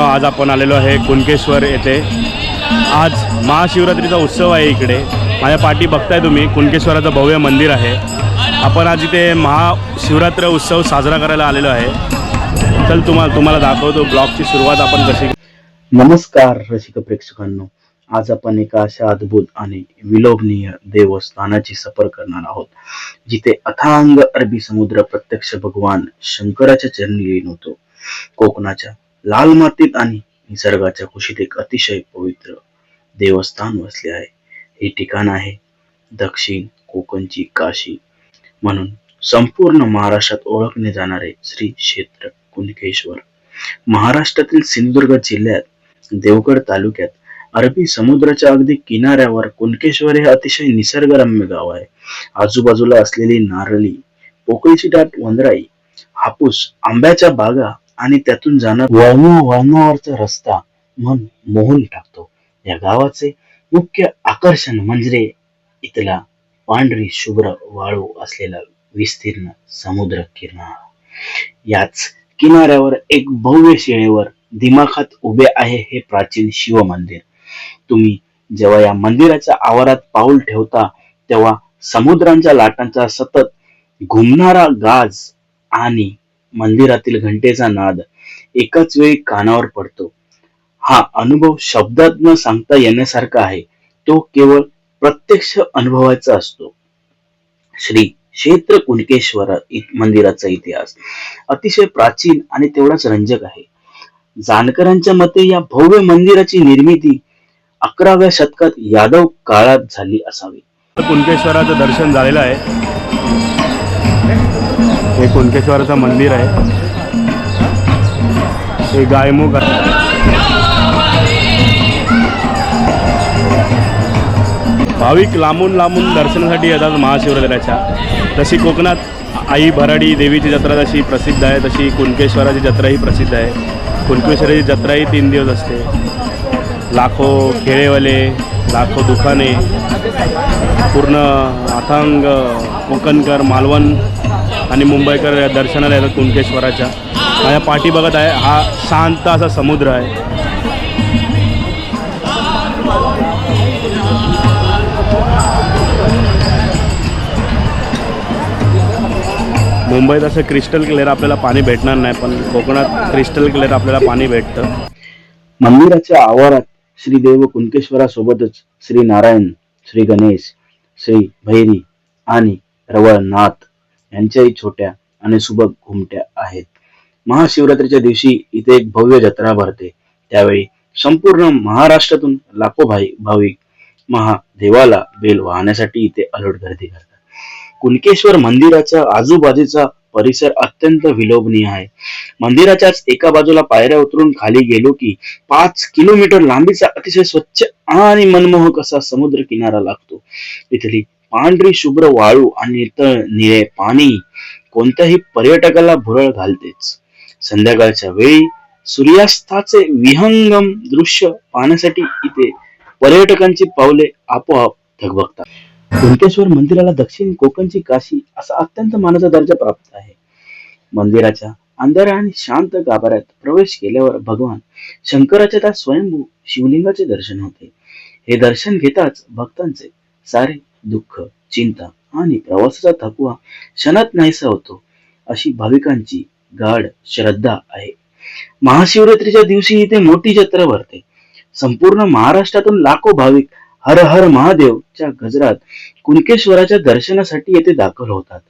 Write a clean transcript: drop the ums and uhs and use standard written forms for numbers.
आज आपण आलेलो आहे कुणकेश्वर येथे। आज महाशिवरात्रीचा उत्सव आहे। इकडे माझ्या पाठी बघताय तुम्ही कुणकेश्वराचं भव्य मंदिर आहे। आपण आज इथे महाशिवरात्र उत्सव साजरा करायला आलेलो आहे। चल तुम्हाला दाखवतो ब्लॉगची सुरुवात आपण कशी। नमस्कार रसिक प्रेक्षकांनो, आज आपण एका अशा अद्भुत आणि विलोभनीय देवस्थानाची सफर करणार आहोत, जिथे अथांग अरबी समुद्र प्रत्यक्ष भगवान शंकराच्या चरणी लीन होतो। कोकणाच्या लाल मातीत आणि निसर्गाच्या कुशीत एक अतिशय पवित्र देवस्थान वसले आहे। हे ठिकाण आहे दक्षिण कोकणची काशी म्हणून संपूर्ण महाराष्ट्रात ओळखले जाणारे श्री क्षेत्र कुणकेश्वर। महाराष्ट्रातील सिंधुदुर्ग जिल्ह्यात देवगड तालुक्यात अरबी समुद्राच्या अगदी किनाऱ्यावर कुणकेश्वर हे अतिशय निसर्गरम्य गाव आहे। आजूबाजूला असलेली नारळी, पोकळीची दाट वनराई, हापूस, आंब्याच्या बागा आणि त्यातून जाणार वळणावरचा रस्ता मन मोहून टाकतो। या गावाचे मुख्य आकर्षण म्हणजे इथला पांढरी शुभ्र वाळू असलेला विस्तीर्ण समुद्र किनारा। याच किनाऱ्यावर एक भव्य शिळेवर दिमाखात उभे आहे हे प्राचीन शिव मंदिर। तुम्ही जेव्हा या मंदिराच्या आवारात पाऊल ठेवता तेव्हा समुद्राच्या लाटांचा सतत घुमणारा गाज आणि मंदिरातील घंटेचा नाद एकाच वेळी कानावर पडतो। हा अनुभव शब्दात न सांगता येण्यासारखा आहे, तो केवळ प्रत्यक्ष अनुभवाचा असतो। श्री क्षेत्र कुणकेश्वर मंदिराचा इतिहास अतिशय प्राचीन आणि तेवढाच रंजक आहे। जाणकारांच्या मते या भव्य मंदिराची निर्मिती 11व्या शतकात यादव काळात झाली असावी। कुणकेश्वराचं दर्शन झालेलं आहे। हे कुणकेश्वराचं मंदिर आहे। हे गायमुख आहे। भाविक लांबून दर्शनासाठी येतात महाशिवरात्रीच्या। जशी कोकणात आई भराडी देवीची जत्रा जशी प्रसिद्ध आहे, तशी कुणकेश्वराची जत्राही प्रसिद्ध आहे। कुणकेश्वराची जत्राही 3 दिवस असते। लाखो खेळेवाले, लाखो दुकाने, पूर्ण अथांग कोकणकर, मालवण आणि मुंबईकर या दर्शनाला येतात कुणकेश्वराच्या। माझ्या पाठी बघत आहे, हा शांत असा समुद्र आहे। मुंबईत असं क्रिस्टल क्लिअर आपल्याला पाणी भेटणार नाही, पण कोकणात क्रिस्टल क्लिअर आपल्याला पाणी भेटतं। मंदिराच्या आवारात श्री देव कुणकेश्वरासोबतच श्री नारायण, श्री गणेश, श्री भैरी आणि रवळनाथ यांच्याही छोट्या आणि सुबक घुमट्या आहेत। महाशिवरात्रीच्या दिवशी इथे एक भव्य जत्रा भरते। त्यावेळी संपूर्ण महाराष्ट्रातून लाखो भाविक महादेवाला बेल वाहण्यासाठी इथे अलोट गर्दी करतात। कुणकेश्वर मंदिराच्या आजूबाजूचा परिसर अत्यंत विलोभनीय आहे। मंदिराच्याच एका बाजूला पायऱ्या उतरून खाली गेलो की 5 किलोमीटर लांबीचा अतिशय स्वच्छ आणि मनमोहक असा समुद्र किनारा लागतो। इथली पांढरी शुभ्र वाळू आणि इतर निळे पाणी कोणत्याही पर्यटकाला भुरळ घालतेच। संध्याकाळच्या वेळी सूर्यास्ताचे विहंगम दृश्य पाहण्यासाठी इथे पर्यटकांची पावले आपोआप धगधगतात। कुणकेश्वर मंदिराला दक्षिण कोकणची काशी असा अत्यंत मानाचा दर्जा प्राप्त आहे। मंदिराच्या अंधाऱ्या आणि शांत गाभाऱ्यात प्रवेश केल्यावर भगवान शंकराच्या त्या स्वयंभू शिवलिंगाचे दर्शन होते। हे दर्शन घेताच भक्तांचे सारे दुःख, चिंता आणि प्रवासाचा थकवा क्षणात नाहीसा होतो, अशी भाविकांची गाढ श्रद्धा आहे। महाशिवरात्रीच्या दिवशी इथे मोठी जत्रा भरते। संपूर्ण महाराष्ट्रातून लाखो भाविक हर हर महादेवच्या गजरात कुणकेश्वराच्या दर्शनासाठी येथे दाखल होतात।